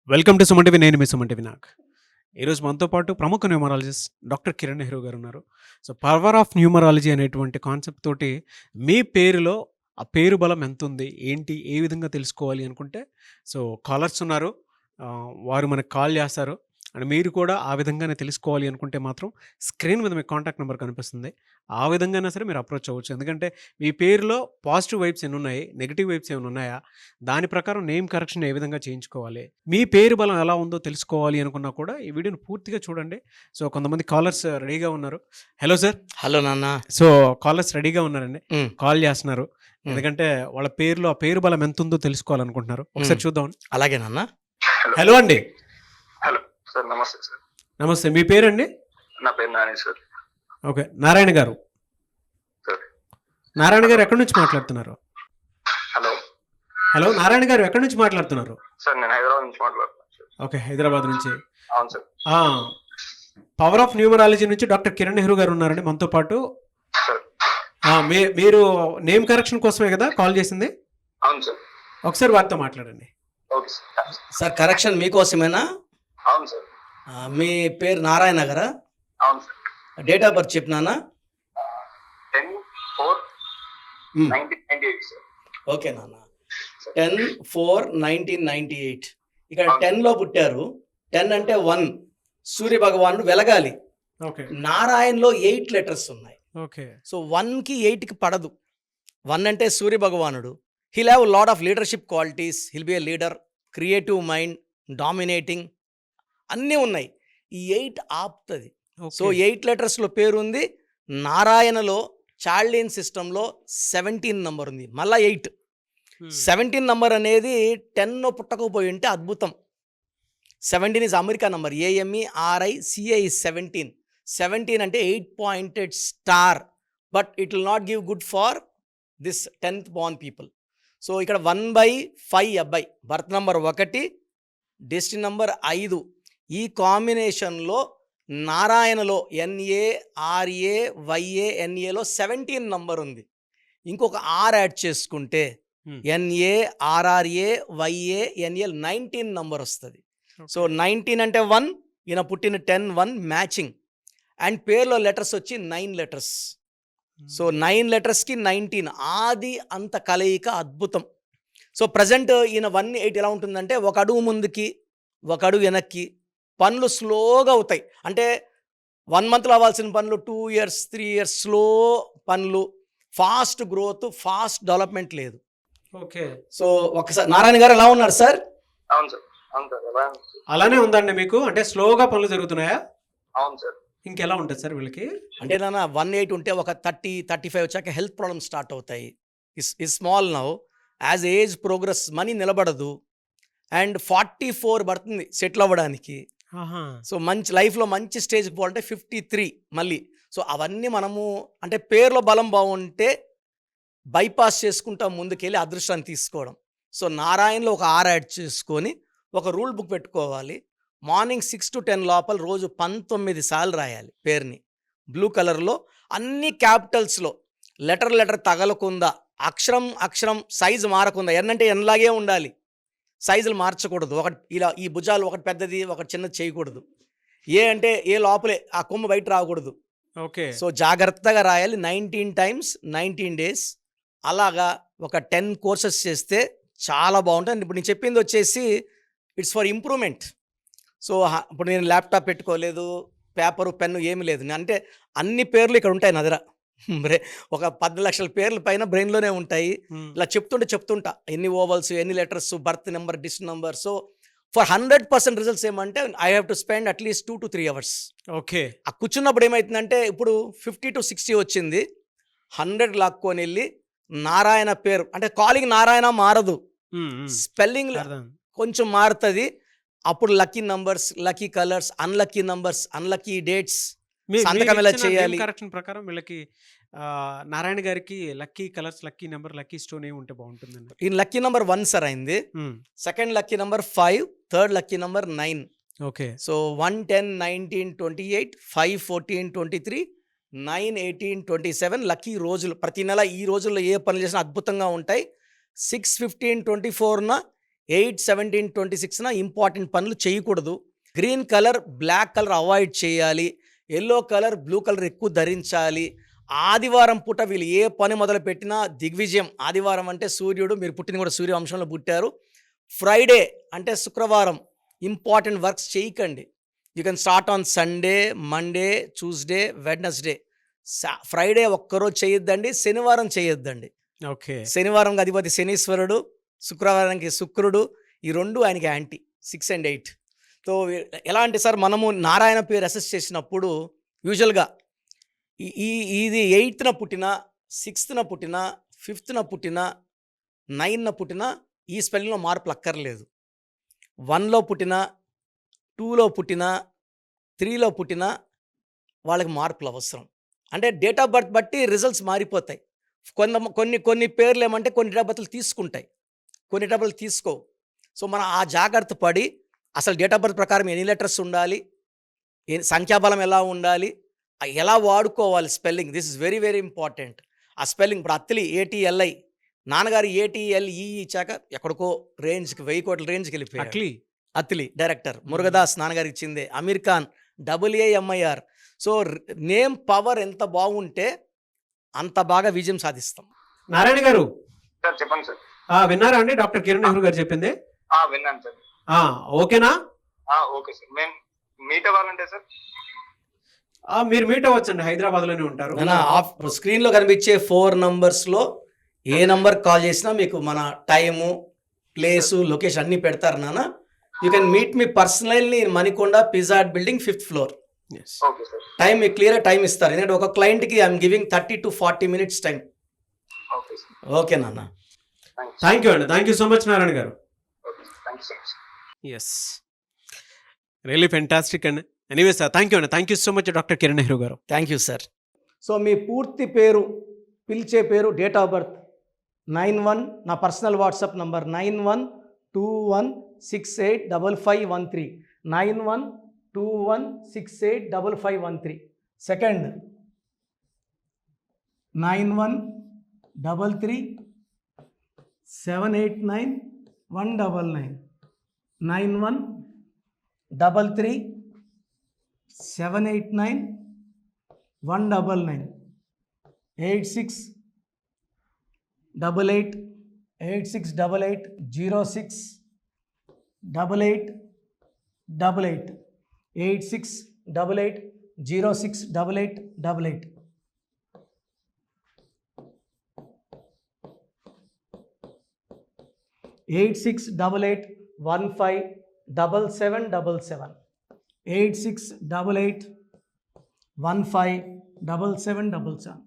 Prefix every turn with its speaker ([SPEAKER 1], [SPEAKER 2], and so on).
[SPEAKER 1] Welcome to Suman TV. నేను మీ Suman TV Nag. ఈరోజు మనతో పాటు ప్రముఖ న్యూమరాలజిస్ట్ డాక్టర్ కిరణ్ నెహ్రూ గారు ఉన్నారు. సో పవర్ ఆఫ్ న్యూమరాలజీ అనేటువంటి కాన్సెప్ట్ తోటి మీ పేరులో ఆ పేరు బలం ఎంతుంది, ఏంటి, ఏ విధంగా తెలుసుకోవాలి అనుకుంటే సో కాలర్స్ ఉన్నారు. వారు మనకు కాల్ చేస్తారు. అండ్ మీరు కూడా ఆ విధంగానే తెలుసుకోవాలి అనుకుంటే మాత్రం స్క్రీన్ మీద మీకు కాంటాక్ట్ నెంబర్ కనిపిస్తుంది. ఆ విధంగానే సరే మీరు అప్రోచ్ అవ్వచ్చు. ఎందుకంటే మీ పేరులో పాజిటివ్ వైబ్స్ ఎన్ని ఉన్నాయి, నెగిటివ్ వైబ్స్ ఏమైనా ఉన్నాయా, దాని ప్రకారం నేమ్ కరెక్షన్ ఏ విధంగా చేయించుకోవాలి, మీ పేరు బలం ఎలా ఉందో తెలుసుకోవాలి అనుకున్నా కూడా ఈ వీడియోని పూర్తిగా చూడండి. సో కొంతమంది కాలర్స్ రెడీగా ఉన్నారు. Hello sir.
[SPEAKER 2] హలో నాన్న.
[SPEAKER 1] సో కాలర్స్ రెడీగా ఉన్నారండి, కాల్ చేస్తున్నారు. ఎందుకంటే వాళ్ళ పేరులో ఆ పేరు బలం ఎంత ఉందో తెలుసుకోవాలనుకుంటున్నారు. ఒకసారి చూద్దాం.
[SPEAKER 2] అలాగే నాన్న.
[SPEAKER 1] హలో అండి.
[SPEAKER 3] హలో సార్, నమస్తే సార్.
[SPEAKER 1] నమస్తే, మీ పేరండి?
[SPEAKER 3] నా పేరు నాని సార్.
[SPEAKER 1] ఓకే, నారాయణ గారు.
[SPEAKER 3] సార్
[SPEAKER 1] నారాయణ గారు ఎక్కడి నుంచి మాట్లాడుతున్నారు?
[SPEAKER 3] హలో.
[SPEAKER 1] హలో నారాయణ గారు, ఎక్కడి నుంచి మాట్లాడుతున్నారు?
[SPEAKER 3] సార్ నేను హైదరాబాద్ నుంచి మాట్లాడుతున్నాను సార్.
[SPEAKER 1] ఓకే, హైదరాబాద్ నుంచి.
[SPEAKER 3] అవును సార్.
[SPEAKER 1] పవర్ ఆఫ్ న్యూమరాలజీ నుంచి డాక్టర్ కిరణ్ నెహ్రూ గారు ఉన్నారండి మనతో పాటు.
[SPEAKER 3] సార్
[SPEAKER 1] మీరు నేమ్ కరెక్షన్ కోసమే కదా కాల్ చేసింది?
[SPEAKER 3] అవును సార్.
[SPEAKER 1] ఒకసారి వారితో మాట్లాడండి.
[SPEAKER 3] Okay sir.
[SPEAKER 2] సార్ కరెక్షన్ మీకోసమేనా?
[SPEAKER 3] అవును సార్.
[SPEAKER 2] మీ పేరు నారాయణ గారా?
[SPEAKER 3] అవును సార్.
[SPEAKER 2] డేట్ ఆఫ్ బర్త్ చెప్పినానా?
[SPEAKER 3] 10/4/1998 సార్.
[SPEAKER 2] ఓకే నాన్న. 10/4/1998. ఇక్కడ 10లో పుట్టారు. 10 అంటే 1. సూర్య భగవానుడు వెలగాలి.
[SPEAKER 1] ఓకే.
[SPEAKER 2] నారాయణలో 8 లెటర్స్ ఉన్నాయి.
[SPEAKER 1] ఓకే.
[SPEAKER 2] సో 1కి 8కి పడదు. 1 అంటే సూర్య భగవానుడు. He'll have lot of leadership qualities. Hill B a leader, creative mind, dominating అన్నీ ఉన్నాయి. ఈ 8 ఆపుతుంది. సో 8 లెటర్స్లో పేరు ఉంది. నారాయణలో చార్లియన్ సిస్టంలో 17 నంబర్ ఉంది, మళ్ళా 8. 17 నంబర్ అనేది 10లో పుట్టకపోయి ఉంటే అద్భుతం. 17 is America number. AMERICA is 17. 17 అంటే 8 pointed star. But it will not give good for this 10th born people. So ఇక్కడ 1/5 అబ్బాయి, బర్త్ నంబర్ 1, డెస్టినీ నంబర్ 5. ఈ కాంబినేషన్లో నారాయణలో NARAYANAలో 17 నంబర్ ఉంది. ఇంకొక R యాడ్ చేసుకుంటే NARRAYANA 19 నంబర్ వస్తుంది. సో 19 అంటే 1, ఈయన పుట్టిన 10/1 మ్యాచింగ్. అండ్ పేరులో లెటర్స్ వచ్చి 9 లెటర్స్. సో 9 లెటర్స్కి 19 ఆది అంత కలయిక అద్భుతం. సో ప్రజెంట్ ఈయన 1/8 ఎలా ఉంటుందంటే ఒక అడుగు ముందుకి ఒక అడుగు వెనక్కి, పనులు స్లోగా అవుతాయి. అంటే 1 మంత్లో అవ్వాల్సిన పనులు 2 years 3 years స్లో పనులు, ఫాస్ట్ గ్రోత్, ఫాస్ట్ డెవలప్మెంట్ లేదు.
[SPEAKER 1] ఓకే.
[SPEAKER 2] సో ఒకసారి నారాయణ గారు ఎలా ఉన్నారు సార్?
[SPEAKER 3] అవును సార్. అవును సార్.
[SPEAKER 1] అలానే ఉందండి మీకు? అంటే స్లోగా పనులు జరుగుతున్నాయా?
[SPEAKER 3] అవును సార్.
[SPEAKER 1] ఇంకెలా ఉంటుంది సార్ వీళ్ళకి?
[SPEAKER 2] అంటే నాన్న 1/8 ఉంటే ఒక 30-35 వచ్చాక హెల్త్ ప్రాబ్లమ్స్ స్టార్ట్ అవుతాయి. Is small now. As age progress money నిలబడదు. అండ్ 44 పడుతుంది సెటిల్ అవ్వడానికి. సో మంచి లైఫ్లో మంచి స్టేజ్కి పోవాలంటే 53 మళ్ళీ. సో అవన్నీ మనము అంటే పేరులో బలం బాగుంటే బైపాస్ చేసుకుంటా ముందుకెళ్ళి అదృష్టాన్ని తీసుకోవడం. సో నారాయణలో ఒక R యాడ్ చేసుకొని ఒక రూల్ బుక్ పెట్టుకోవాలి. మార్నింగ్ 6 to 10 లోపల రోజు 19 సార్లు రాయాలి పేరుని. బ్లూ కలర్లో అన్ని క్యాపిటల్స్లో లెటర్ తగలకుండా, అక్షరం సైజు మారకుండా, ఎన్నంటే ఎన్లాగే ఉండాలి, సైజులు మార్చకూడదు. ఒకటి ఇలా ఈ భుజాలు ఒకటి పెద్దది ఒకటి చిన్నది చేయకూడదు. ఏ అంటే ఏ లోపలే, ఆ కొమ్ము బయట రాకూడదు.
[SPEAKER 1] ఓకే.
[SPEAKER 2] సో జాగ్రత్తగా రాయాలి. 19 times 19 days. అలాగా ఒక 10 courses చేస్తే చాలా బాగుంటుంది. ఇప్పుడు నేను చెప్పింది వచ్చేసి ఇట్స్ ఫర్ ఇంప్రూవ్మెంట్. సో ఇప్పుడు నేను ల్యాప్టాప్ పెట్టుకోలేదు, పేపరు పెన్ను ఏమి లేదు. అంటే అన్ని పేర్లు ఇక్కడ ఉంటాయి నా దగ్గర. ఒక 10 లక్షల పేర్ల పైన బ్రెయిన్లోనే ఉంటాయి. ఇలా చెప్తుంటా ఎన్ని ఓవల్స్, ఎన్ని లెటర్స్, బర్త్ నెంబర్, డిస్ట్ నెంబర్. సో ఫర్ 100% రిజల్ట్స్ ఏమంటే I have to spend at least 2 to 3 hours.
[SPEAKER 1] Okay.
[SPEAKER 2] ఆ కూర్చున్నప్పుడు ఏమవుతుందంటే ఇప్పుడు 50 to 60 వచ్చింది, 100 లాక్కొని వెళ్ళి నారాయణ పేరు అంటే కాలింగ్ నారాయణ మారదు, స్పెల్లింగ్ కొంచెం మారుతుంది. అప్పుడు lucky numbers, lucky colours, unlucky numbers, unlucky dates సంతకం ఎలా చేయాలి.
[SPEAKER 1] కరెక్షన్ ప్రకారం వీళ్ళకి నారాయణ గారికి lucky colours, lucky number, lucky stone ఏమి ఉంటే బాగుంటుందండి?
[SPEAKER 2] ఈ లక్కీ నెంబర్ 1 సార్ అయింది. Second lucky number 5, third lucky number 9.
[SPEAKER 1] Okay.
[SPEAKER 2] So 1, 10, 19, 28, 5, 14, 23, 9, 18, 27 lucky రోజులు. ప్రతి నెల ఈ రోజుల్లో ఏ పనులు చేసినా అద్భుతంగా ఉంటాయి. 6, 15, 24న 8/17/26న ఇంపార్టెంట్ పనులు చేయకూడదు. Green colour, black colour avoid చేయాలి. యెల్లో కలర్, బ్లూ కలర్ ఎక్కువ ధరించాలి. ఆదివారం పూట వీళ్ళు ఏ పని మొదలుపెట్టినా దిగ్విజయం. ఆదివారం అంటే సూర్యుడు, మీరు పుట్టింది కూడా సూర్యవంశంలో పుట్టారు. ఫ్రైడే అంటే శుక్రవారం ఇంపార్టెంట్ వర్క్స్ చేయకండి. You can start on Sunday, Monday, Tuesday, Wednesday. Friday ఒక్కరోజు చేయొద్దండి, శనివారం చేయొద్దండి.
[SPEAKER 1] ఓకే.
[SPEAKER 2] శనివారం అధిపతి శనీశ్వరుడు, శుక్రవారానికి శుక్రుడు, ఈ రెండు ఆయనకి యాంటీ 6 and 8. సో ఎలా అంటే సార్, మనము నారాయణ పేరు అసెస్ చేసినప్పుడు యూజువల్గా ఇది 8న పుట్టిన, 6న పుట్టిన, 5న పుట్టిన, 9న పుట్టిన ఈ స్పెల్లింగ్లో మార్పులు అక్కర్లేదు. 1లో పుట్టిన, 2లో పుట్టిన, 3లో పుట్టిన వాళ్ళకి మార్పులు అవసరం. అంటే డేట్ ఆఫ్ బర్త్ బట్టి రిజల్ట్స్ మారిపోతాయి. కొన్ని పేర్లు ఏమంటే కొన్ని డేట్ ఆఫ్ బర్త్లు తీసుకుంటాయి, కొన్ని డేట్ ఆఫ్ బర్త్లు తీసుకోవు. సో మనం ఆ జాగ్రత్త పడి అసలు డేట్ ఆఫ్ బర్త్ ప్రకారం ఎన్ని లెటర్స్ ఉండాలి, సంఖ్యాబలం ఎలా ఉండాలి, ఎలా వాడుకోవాలి spelling, this is very very important. ఆ స్పెల్లింగ్ ఇప్పుడు అత్తిలి ATLI, నాన్నగారు ATLE ఇచ్చాక ఎక్కడికో రేంజ్కి 1000 కోట్ల రేంజ్కి వెళ్ళిపోయారు. అత్తిలి డైరెక్టర్ మురుగదాస్ నాన్నగారికి ఇచ్చిందే. Aamir Khan AAMIR. So name power ఎంత బాగుంటే అంత బాగా విజయం సాధిస్తాం.
[SPEAKER 1] నారాయణ గారు
[SPEAKER 3] సార్ చెప్పండి సార్.
[SPEAKER 1] విన్నారా అండి డాక్టర్ కిరణ్ నెహ్రూ గారు చెప్పింది?
[SPEAKER 3] విన్నాను సార్.
[SPEAKER 1] ఓకేనా?
[SPEAKER 3] Okay sir. మేము మీట్ అవ్వాలంటే సార్
[SPEAKER 1] మీరు మీట్ అవ్వచ్చండి, హైదరాబాద్ లోనే ఉంటారు.
[SPEAKER 2] స్క్రీన్లో కనిపించే 4 నంబర్స్లో ఏ నంబర్ కాల్ చేసినా మీకు మన టైము, ప్లేసు, లొకేషన్ అన్నీ పెడతారు నాన్న. You can meet me personally in Manikonda Pizza Hut building 5th floor.
[SPEAKER 3] Okay sir.
[SPEAKER 2] Time మీకు క్లియర్ టైం ఇస్తారు, ఎందుకంటే ఒక క్లయింట్కి I'm giving 30 to 40 minutes time.
[SPEAKER 3] Okay sir.
[SPEAKER 2] Okay నాన్న.
[SPEAKER 1] థ్యాంక్ యూ అండి, thank you so much Narayana గారు.
[SPEAKER 3] Okay sir. Thank you so much.
[SPEAKER 1] Yes, really fantastic అండి. Anyway sir, thank you అండి, thank you so much doctor Kiran Nehru గారు.
[SPEAKER 2] Thank you sir. So మీ పూర్తి పేరు, పిలిచే పేరు, డేట్ ఆఫ్ బర్త్ 91, నా personal WhatsApp number 9121685513, 9121685513. Second 9133789199, 9133789199, 868886880688, 8688068888. Eight six double eight 157777, 8688157777.